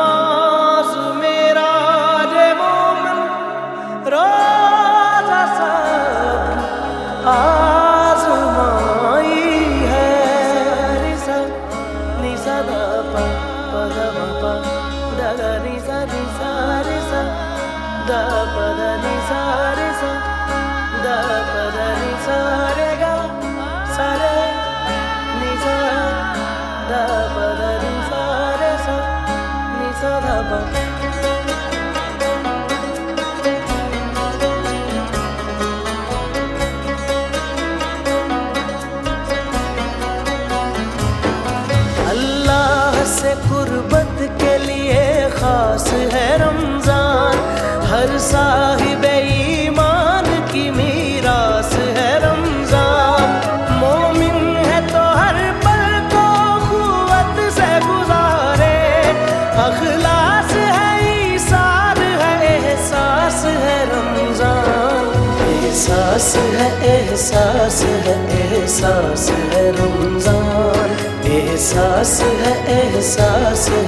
नमाज मेरा रे मोमिन रोजा सब आज़माई है। रिसा निसा दा पा पा दा पा दा गा रिसा रिसा रिसा दा पा दा निसा रिसा दा पा दा निसा रे गा सा रे निसा दा पा दा निसा रे सा निसा दा पा। अल्लाह से कुर्बत के लिए खास है रमजान, हर साहिबे ईमान की मीरास है रमजान। मोमिन है तो हर पल को खुवत से गुजारे, अखलास है ईसार है एहसास है रमजान। एहसास है एहसास है एहसास है रमजान, एहसास है एहसास है।